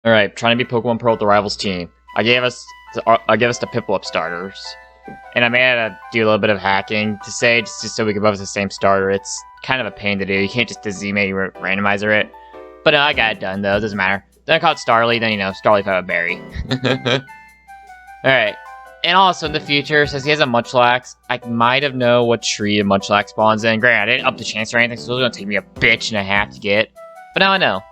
Alright, trying to beat Pokemon Pearl with the rivals team. I gave us the Piplup starters. And I may have to do a little bit of hacking to say, just so we can both have the same starter. It's kind of a pain to do. You can't just Dizime randomizer it. But I got it done though, it doesn't matter. Then I caught Starly, then Starly found a berry. Alright. And also in the future, since he has a Munchlax, I might have known what tree a Munchlax spawns in. Granted, I didn't up the chance or anything, so it was gonna take me a bitch and a half to get. But now I know.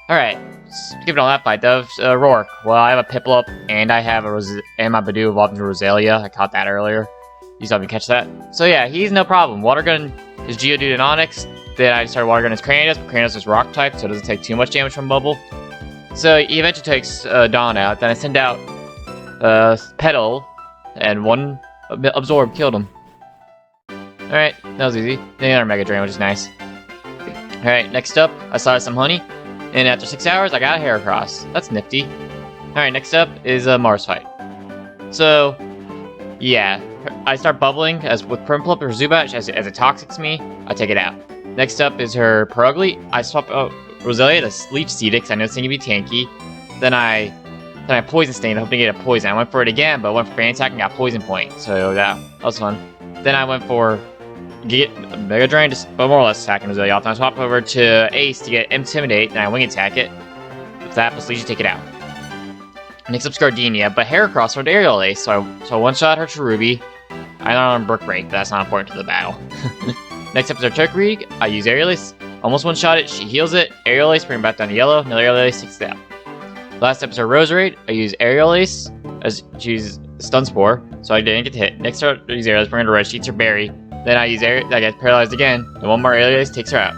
Alright, skipping all that fight though, Rourke. Well, I have a Piplup, and I have and my Badoo evolved into Roselia. I caught that earlier. You saw me catch that. So yeah, he's no problem. Water Gun his Geodude and Onix. Then I started Water Gun his Cranius, but Cranius is Rock type, so it doesn't take too much damage from Bubble. So he eventually takes Dawn out. Then I send out Petal, and one Absorb killed him. Alright, that was easy. Then another Mega Drain, which is nice. Alright, next up, I saw some honey. And after 6 hours, I got a Heracross. That's nifty. Alright, next up is a Mars fight. So, yeah. I start bubbling with Prinplup or Zubat as it toxics me. I take it out. Next up is her Perugly. I swap out Roselia to Leech Seed because I know it's going to be tanky. Then I Poison Stain, hoping to get a poison. I went for it again, but went for Fan Attack and got Poison Point. So that was fun. Then I went for Mega Drain, just more or less attacking Roselia off. Then I swap over to Ace to get Intimidate, then I Wing Attack it. With that, plus Leech, take it out. Next up Gardenia, but Heracross with Aerial Ace, so I one-shot her Cherubi. I don't on Brick Break, but that's not important to the battle. Next up is our Turtwig. I use Aerial Ace, almost one-shot it, she heals it, Aerial Ace, bring it back down to yellow, another Aerial Ace, takes it out. Last up is our Roserade. I use Aerial Ace, as she used Stun Spore, so I didn't get to hit. Next up, I use Aerial Ace, bring her to red, she eats her berry. Then I use I get paralyzed again, and one more Aerial Ace takes her out.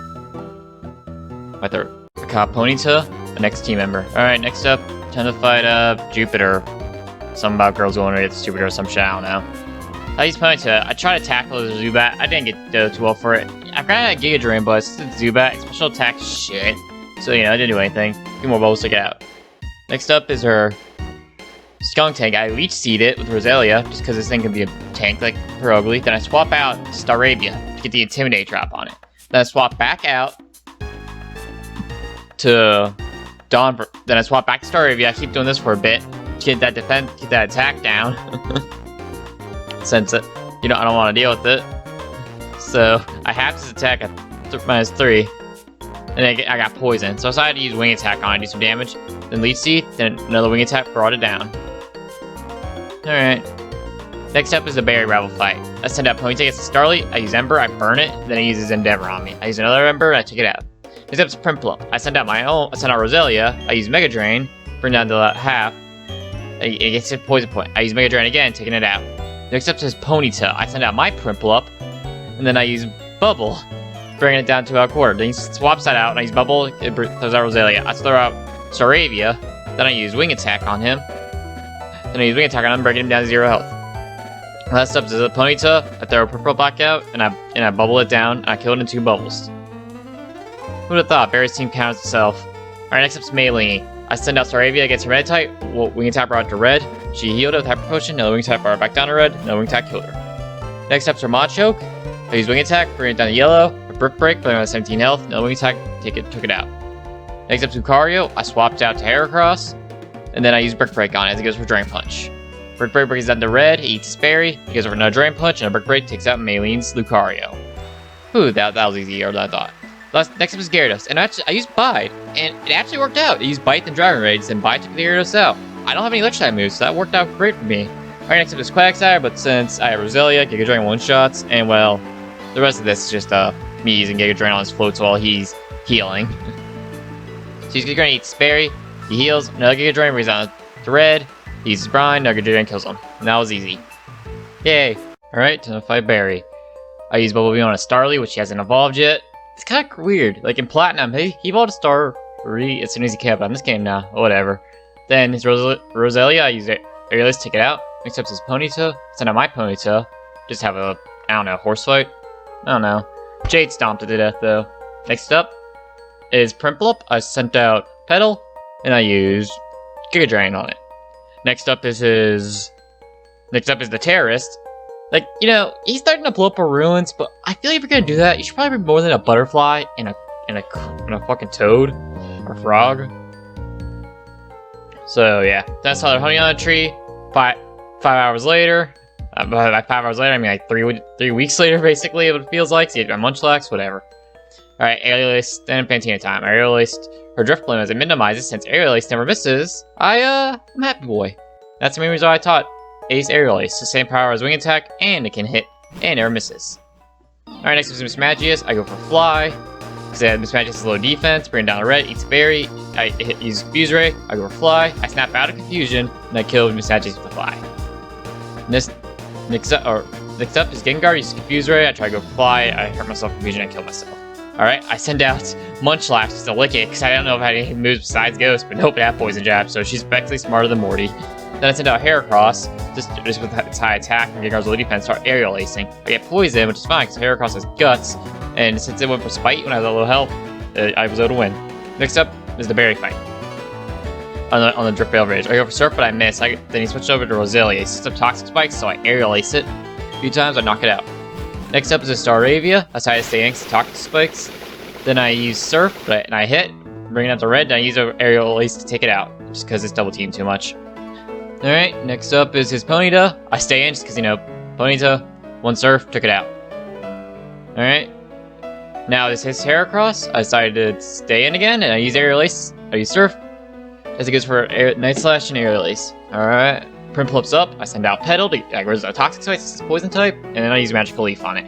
My third. I caught Ponyta, the next team member. Alright, next up, time to fight Jupiter. Something about girls going to get Jupiter or some shit, I don't know. I use Ponyta. I try to tackle the Zubat. I didn't get too well for it. I got a Giga Drain, but it's Zubat. Special attack shit. So, I didn't do anything. A few more bubbles to get out. Next up is her Skunk Tank. I Leech Seed it with Roselia, just because this thing can be a tank like her ugly. Then I swap out Staravia to get the Intimidate drop on it. Then I swap back out to Dawn. Then I swap back to Staravia. I keep doing this for a bit to get that get that attack down. Since it, I don't want to deal with it. So I have this attack at -3. And I got poison, so I decided to use Wing Attack on it, do some damage. Then Leech Seed, then another Wing Attack brought it down. Alright. Next up is the Berry Rival fight. I send out Ponyta against the Starly, I use Ember, I burn it, then I use Endeavor on me. I use another Ember, and I take it out. Next up is Prinplup. I send out Roselia, I use Mega Drain, bring down to half. It gets a Poison Point. I use Mega Drain again, taking it out. Next up is Ponyta. I send out my Prinplup, and then I use Bubble, bringing it down to a quarter. Then he swaps that out, and I use Bubble, it throws out Roselia. I throw out Staravia, then I use Wing Attack on him. Then I use Wing Attack on him, bringing him down to 0 health. Last up is a Ponyta. I throw a Purple back out, and I bubble it down, and I kill it in 2 bubbles. Who'd have thought? Barry's team counts itself. Alright, next up is Maylene. I send out Staravia against her Meditite. Wing Attack brought it to red. She healed it with Hyper Potion. Another Wing Attack brought it back down to red. Another Wing Attack killed her. Next up is her Machoke. I use Wing Attack, bring it down to yellow. A Brick Break, but I'm at 17 health. Another Wing Attack, took it out. Next up is Lucario. I swapped out to Heracross. And then I use Brick Break on it as it goes for Drain Punch. Brick Break brings down to red, he eats his berry, he goes over another Drain Punch, and a Brick Break takes out Maylene's Lucario. Whew, that was easier than I thought. Next up is Gyarados, and I used Bide, and it actually worked out. I used Bite and Dragon Rage, and Bite took the Gyarados out. I don't have any Electric moves, so that worked out great for me. Alright, next up is Quagsire, but since I have Roselia, Giga Drain one-shots, and well, the rest of this is just me using Giga Drain on his floats while he's healing. So he's gonna eat Sperry, he heals, another Giga Drain brings down to red, he uses Brine, another Giga Drain kills him. And that was easy. Yay! Alright, time to fight Barry. I use Bubble Beam on a Starly, which he hasn't evolved yet. It's kind of weird. Like in Platinum, he evolved a Starly as soon as he came up on this game now. Whatever. Then his Roselia, I use Aerial Ace to take it out. Next up is his Ponyta. Send out my Ponyta. Just have a, I don't know, horse fight? I don't know. Jade stomped it to death though. Next up is Prinplup. I sent out Petal, and I used Giga Drain on it. Next up is the Terrorist. Like, he's starting to blow up our ruins, but I feel like if you're gonna do that, you should probably bring more than a butterfly and a fucking toad or frog. So yeah, that's how they're honey on a tree. 5 hours later. By 5 hours later, I mean like 3 weeks later, basically, it feels like. So you get my Munchlax, whatever. Alright, Aerial Ace, then Fantina time. Aerial Ace, her drift bloom as it minimizes since Aerial Ace never misses. I'm happy boy. That's the main reason why I taught Ace Aerial Ace. The same power as Wing Attack, and it can hit, and never misses. Alright, next is Miss Magius. I go for Fly, because Miss Magius is low defense, bring down a red, eats a berry, I use Confuse Ray, I go for Fly, I snap out of Confusion, and I kill Miss Magius with a Fly. Next up is Gengar, uses Confuse Ray, I try to go for Fly, I hurt myself, Confusion, I kill myself. Alright, I send out Munchlax just to lick it, because I don't know if I had any moves besides Ghost, but nope, it had Poison Jab, so she's effectively smarter than Morty. Then I send out Heracross, just with its high attack, and Gengar's low defense, start Aerial Acing. I get Poison, which is fine, because Heracross has Guts, and since it went for Spite when I was at low health, I was able to win. Next up is the Berry fight. On the Drip Veil Rage. I go for Surf, but I miss. Then he switched over to Roselia. He sets up Toxic Spikes, so I Aerial Ace it. A few times, I knock it out. Next up is a Staravia. I decided to stay in Toxic Spikes. Then I use Surf, and I hit, bring it up to red, and I use an Aerial Ace to take it out, just because it's double teamed too much. Alright, next up is his Ponyta. I stay in just because, Ponyta, one Surf, took it out. Alright. Now this is Heracross. I decided to stay in again, and I use Aerial Ace. I use Surf, as it goes for Night Slash and Aerial Ace. Alright. Prinplups up, I send out Petal to get rid of a Toxic Spike, this is Poison type, and then I use Magical Leaf on it,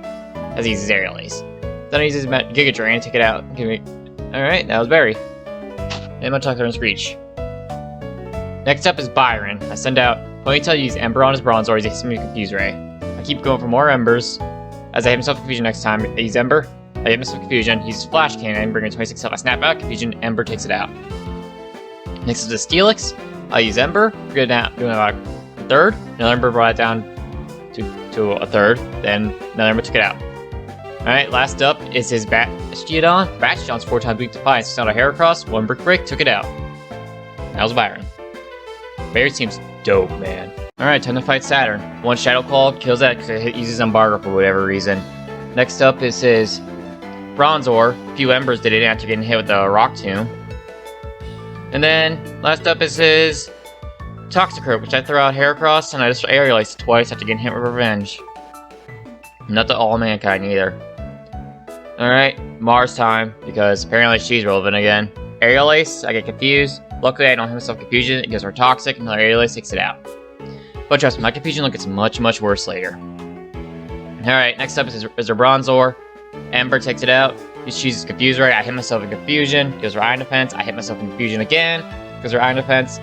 as he uses Aerial Ace. Then I use his Giga Drain to take it out. Alright, that was Berry. And Munchlax and Screech. Next up is Byron. I send out Ponyta, use Ember on his Bronzor, he hits me with Confuse Ray. I keep going for more Embers. As I hit myself with Confusion next time, I use Ember, I hit myself with Confusion, he uses Flash Cannon, bring it 26 health, I snap out, Confusion, Ember takes it out. Next is the Steelix. I use Ember, doing about a third, another Ember brought it down to a third, then another Ember took it out. Alright, last up is his Bastiodon. Bastiodon's 4 times weak to fire, so it's not a Heracross, one Brick Break, took it out. That was Byron. Berry seems dope, man. Alright, time to fight Saturn. One Shadow Claw, kills that because it uses Embargo for whatever reason. Next up is his Bronzor. A few Embers did it after getting hit with the Rock Tomb. And then, last up is his Toxicroak, which I throw out Heracross, and I just Aerial Ace twice after getting hit with Revenge. Not the All Mankind either. Alright, Mars time, because apparently she's relevant again. Aerial Ace, I get confused. Luckily, I don't have myself Confusion, it gives her Toxic, and another Aerial Ace takes it out. But trust me, my Confusion look gets much, much worse later. Alright, next up is her Bronzor. Ember takes it out. She uses Confuse Ray, I hit myself in Confusion, gives her Iron Defense, I hit myself in Confusion again, gives her Iron Defense.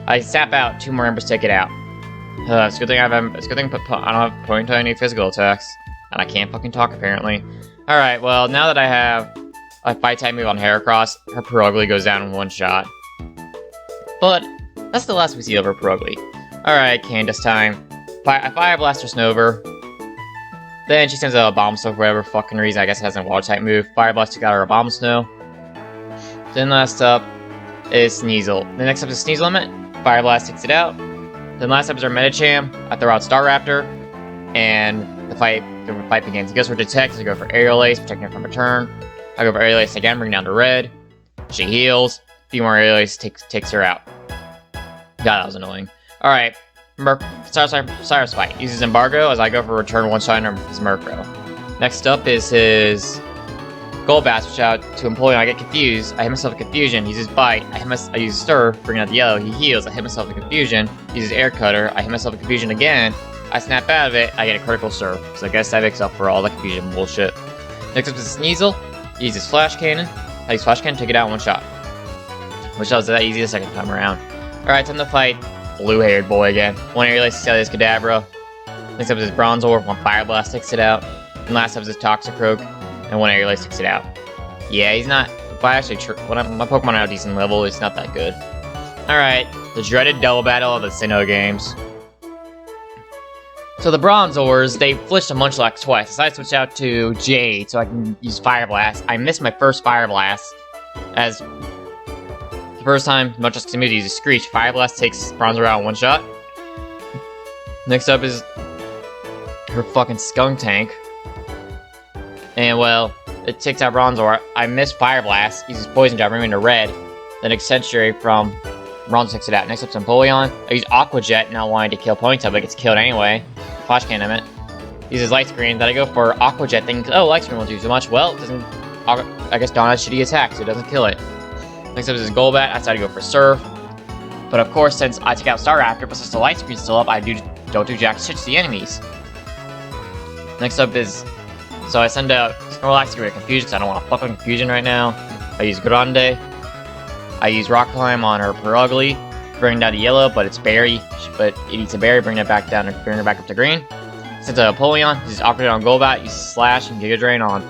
I sap out, 2 more Embers take it out. It's a good thing I don't have Ponyta any physical attacks. And I can't fucking talk, apparently. Alright, well, now that I have a fight type move on Heracross, her Perugly goes down in one shot. But that's the last we see of her Perugly. Alright, Candace time. I Fire Blast her Snover. Then she sends out a Bomb Snow for whatever fucking reason. I guess it has a water type move. Fire Blast took out her Bomb Snow. Then last up is Sneasel. The next up is Sneasel Limit. Fire Blast takes it out. Then last up is our Medicham. I throw out Staraptor. And the fight begins. He goes for Detect, so I go for Aerial Ace, protecting her from a turn. I go for Aerial Ace again, bring down to red. She heals. A few more Aerial Ace takes her out. God, that was annoying. Alright, Cyrus Fight. Uses Embargo as I go for return one shot on his Murkrow. Next up is his Golbat, which out to employ, and I get confused. I hit myself with Confusion. He uses Bite. I use Stir, bringing out the yellow. He heals. I hit myself with Confusion. He uses Air Cutter. I hit myself with Confusion again. I snap out of it. I get a critical Stir. So I guess that makes up for all the Confusion bullshit. Next up is Sneasel. He uses Flash Cannon. I use Flash Cannon to take it out in one shot. Which was that easy the second time around. Alright, time to fight blue-haired boy again. One Aerial Ace takes out his Kadabra. Next up is his Bronzor. One Fire Blast takes it out. And last up is his Toxicroak. And one Aerial Ace takes it out. Yeah, he's not... If I actually... my Pokemon are at a decent level, it's not that good. Alright, the dreaded double battle of the Sinnoh games. So the Bronzors, they flinched a Munchlax twice. So I switched out to Jade so I can use Fire Blast. I missed my first Fire Blast. As the first time Munchlax can use Screech. Fire Blast takes Bronzor out in one shot. Next up is her fucking Skunk Tank. And well, it takes out Bronzor. I missed Fire Blast, uses Poison Jab, bringing me into red. Then Accentuate from Ron takes it out. Next up's Empoleon. I use Aqua Jet, not wanting to kill Ponytail, but gets killed anyway. Flash Cannon, I meant. Uses Light Screen, then I go for Aqua Jet, thinking, oh, Light Screen won't do so much. Well, it doesn't. I guess Dawn has shitty attack, so it doesn't kill it. Next up is Golbat. I decided to go for Surf. But of course, since I took out Staraptor, but since the Light Screen's still up, I don't do jack shit to the enemies. Next up is. So I send out Snorlax to get rid of Confusion, because I don't want to fuck with Confusion right now. I use Grande. I use Rock Climb on her Perugly, bring it down to yellow, but it's berry. But it eats a berry, bring it back down, bring her back up to green. Since Empoleon, uses Aqua Jet on Golbat, uses Slash and Giga Drain on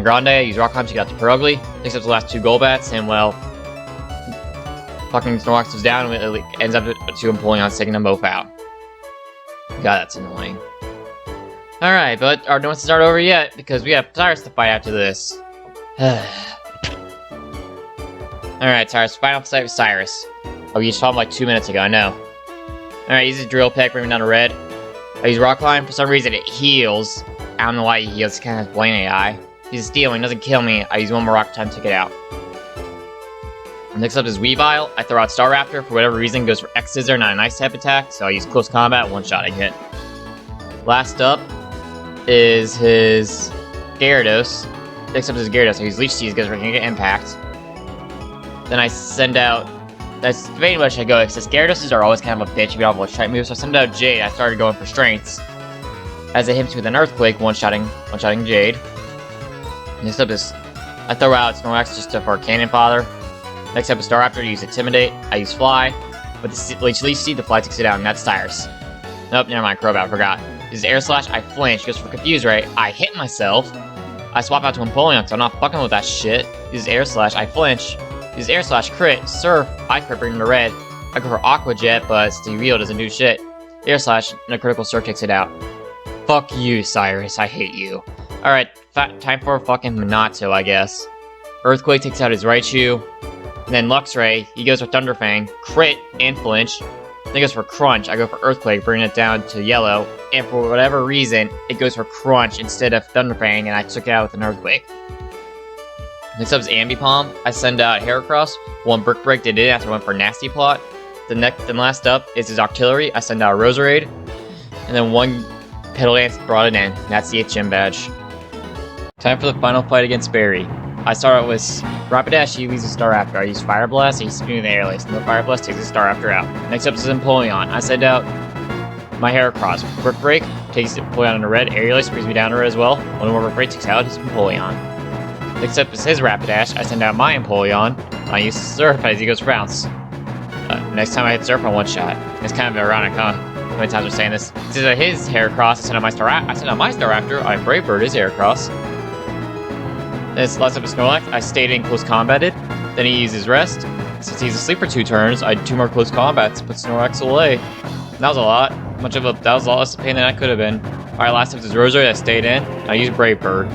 Grande. I use Rock Climb to get out to Perugly. Next up the last two Golbats, and well, fucking Snorlax is down, and it ends up to Empoleon taking them both out. God, that's annoying. Alright, but our don't start over yet, because we have Cyrus to fight after this. Alright, Cyrus, final fight with Cyrus. Oh, you just fought him like 2 minutes ago, I know. Alright, use a Drill Peck, bring him down to red. I use Rock Climb, for some reason it heals. I don't know why he heals, it's kind of plain AI. He's stealing, doesn't kill me. I use one more Rock Climb to take it out. Next up is Weavile. I throw out Staraptor, for whatever reason, goes for X-Scissor, not a nice type attack, so I use Close Combat, one-shotting it. Last up is his Gyarados. Next up is Gyarados, I use Leech Seed, because we're gonna get Impact. Then I send out. That's pretty much I go, because Gyarados are always kind of a bitch if you don't have a type move, so I send out Jade. I started going for Strengths. As it hits with an Earthquake, one-shotting Jade. Next up is. I throw out Snorlax just for Cannon Father. Next up is Staraptor, I use Intimidate. I use Fly. With the Leech Seed, the Fly takes it out, and that's Cyrus. Nope, never mind, Crobat, I forgot. This is Air Slash, I flinch, goes for Confuse Ray. I hit myself. I swap out to Empoleon, because I'm not fucking with that shit. This is Air Slash, I flinch. Use Air Slash, crit, Surf, I crit, bring him to red. I go for Aqua Jet, but Steel doesn't do shit. Air Slash, and a critical Surf takes it out. Fuck you, Cyrus, I hate you. Alright, time for fucking Minato, I guess. Earthquake takes out his Raichu. Then Luxray, he goes for Thunderfang, crit, and flinch. Then he goes for Crunch, I go for Earthquake, bringing it down to yellow. And for whatever reason, it goes for Crunch instead of Thunderfang, and I took it out with an Earthquake. Next up is Ambipom. I send out Heracross. One Brick Break did it after I went for Nasty Plot. Then last up is his Octillery. I send out Roserade. And then one Petal Dance brought it in. That's the 8th gym badge. Time for the final fight against Barry. I start out with Rapidash, he leaves a Staraptor. I use Fire Blast, he spins the Air Lace. No Fire Blast takes the Staraptor out. Next up is Empoleon. I send out my Heracross. Brick Break takes Empoleon into red. Aerial Ace brings me down to red as well. One more Brick Break takes out his Empoleon. Next up is his Rapidash. I send out my Empoleon. I use Surf as he goes for Bounce. Next time I hit Surf on one shot. It's kind of ironic, huh? How many times we're saying this? This is his Heracross. I send out my Staraptor. I Brave Bird his Heracross. This last up is Snorlax. I stayed in close combated. Then he uses rest. Since he's asleep for 2 turns, I had 2 more close combats to put Snorlax away. And that was a lot. That was a lot less pain than I could have been. Alright, last up is Rosary. I stayed in. I used Brave Bird.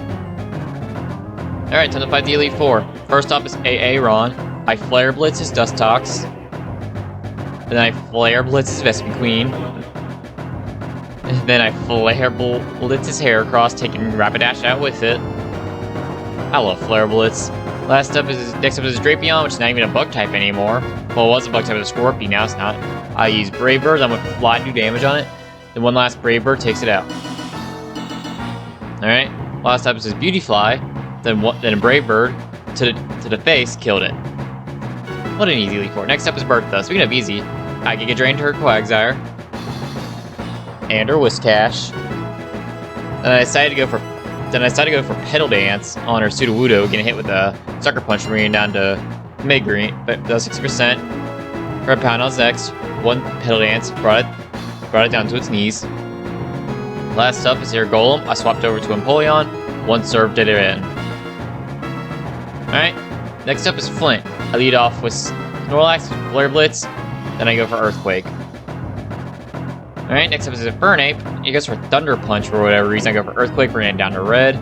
Alright, time to fight the Elite Four. First up is AA Ron. I Flare Blitz his Dustox. Then I Flare Blitz his Vespiquen. Then I Flare Blitz his Heracross, taking Rapidash out with it. I love Flare Blitz. Next up is his Drapion, which is not even a bug type anymore. Well, it was a bug type with a Scorpion, now it's not. I use Brave Bird, I'm gonna fly do damage on it. Then one last Brave Bird takes it out. Alright, last up is his Beautyfly. Then a Brave Bird to the face killed it. What an easy Elite Four. Next up is Bertha. Speaking of easy, I Giga Drain to her Quagsire. And her Whiscash. Then I decided to go for Petal Dance on her Sudowoodo, getting hit with a Sucker Punch, bringing it down to mid-green, but does 60%. Red Pound on X, one Petal Dance, brought it down to its knees. Last up is here Golem. I swapped over to Empoleon, one Surf did it in. Alright, next up is Flint. I lead off with Snorlax, Flare Blitz, then I go for Earthquake. Alright, next up is Infernape. He goes for Thunder Punch for whatever reason. I go for Earthquake, bringing it down to red.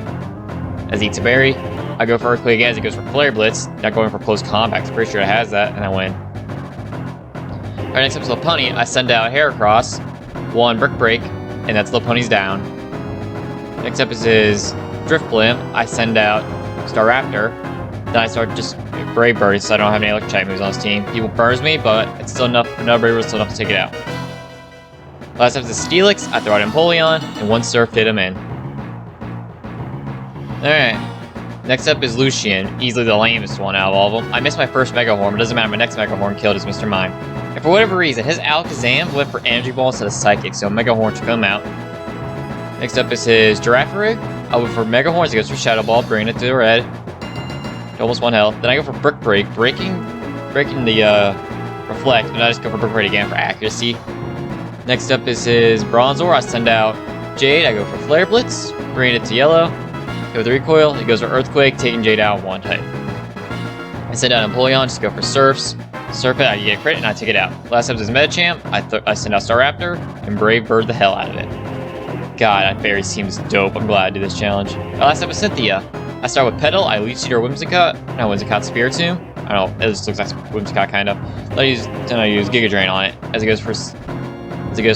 As he eats a berry. I go for Earthquake again as he goes for Flare Blitz. Not going for close combat, I'm pretty sure it has that, and I win. Alright, next up is Lopunny. I send out Heracross, one Brick Break, and that's Lopunny's down. Next up is his Drift Blim. I send out Staraptor. Then Then I start just Brave Bird, so I don't have any electric type moves on this team. He burns me, but it's still enough. Another Brave Bird is still enough to take it out. Last up is the Steelix. I throw out Empoleon, and one Surf hit him in. Alright. Next up is Lucian, easily the lamest one out of all of them. I missed my first Mega Horn, but it doesn't matter. My next Mega Horn killed his Mr. Mime. And for whatever reason, his Alakazam went for Energy Ball instead of Psychic, so Mega Horn should come out. Next up is his Girafarig. I went for Mega Horns, he goes for Shadow Ball, bringing it to the red. Almost 1 health. Then I go for Brick Break, breaking the Reflect, and I just go for Brick Break again for accuracy. Next up is his Bronzor. I send out Jade, I go for Flare Blitz, bringing it to yellow. Go with the recoil, he goes for Earthquake, taking Jade out 1 hit. I send out Empoleon, just go for Surfs. Surf it, I get a crit, and I take it out. Last up is Medicham. I send out Staraptor, and Brave Bird the hell out of it. God, that berry seems dope. I'm glad I did this challenge. Last up is Cynthia. I start with Petal, I Leech Seed or Whimsicott. No, Whimsicott Spiritomb. I don't know, it just looks like Whimsicott kind of. Then I use Giga Drain on it as it goes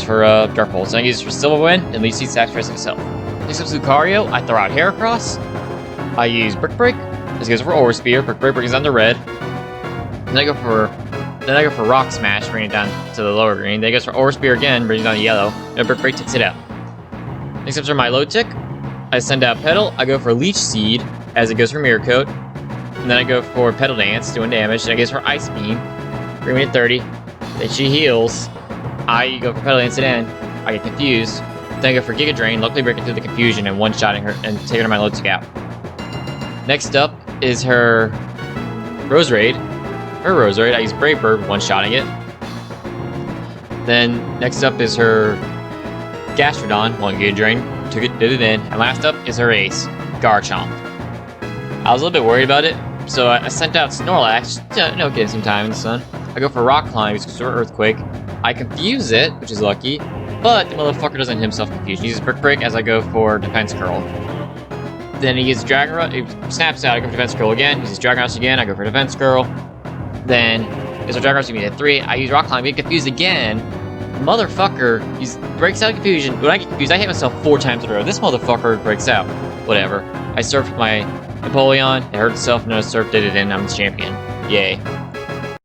for Dark Pulse. Then I use it for Silver Wind, and Leech Seed sacrifices himself. Next up is Lucario. I throw out Heracross. I use Brick Break. This goes for Aura Spear. Brick Break brings down the red. Then I go for Rock Smash, bringing it down to the lower green. Then it goes for Aura Spear again, bringing it down to yellow. And Brick Break takes it out. Next up is my Milotic. I send out Petal. I go for Leech Seed as it goes for Mirror Coat. And then I go for Petal Dance, doing damage. And I goes for Ice Beam, bringing me to 30. Then she heals. I go for Petal Dance again. I get confused. Then I go for Giga Drain, luckily breaking through the confusion and one-shotting her and taking her my Milotic out. Next up is her Roserade. I use Brave Bird, one-shotting it. Then next up is her Gastrodon, one Giga Drain, took it, did it in. And last up is her ace, Garchomp. I was a little bit worried about it, so I sent out Snorlax, get some time in the sun. I go for Rock Climb, because it's Earthquake. I confuse it, which is lucky, but the motherfucker doesn't himself confuse. He uses Brick Break as I go for Defense Curl. Then he uses Dragon Rush, he snaps out, I go for Defense Curl again. He uses Dragon Rush again, I go for Defense Curl. Then, because our Dragon Rush gives me a 3, I use Rock Climb, get confused again. Motherfucker, he breaks out of confusion. When I get confused, I hit myself 4 times in a row. This motherfucker breaks out. Whatever. I surfed my Empoleon, it hurt itself, no surf did it in, I'm the champion. Yay.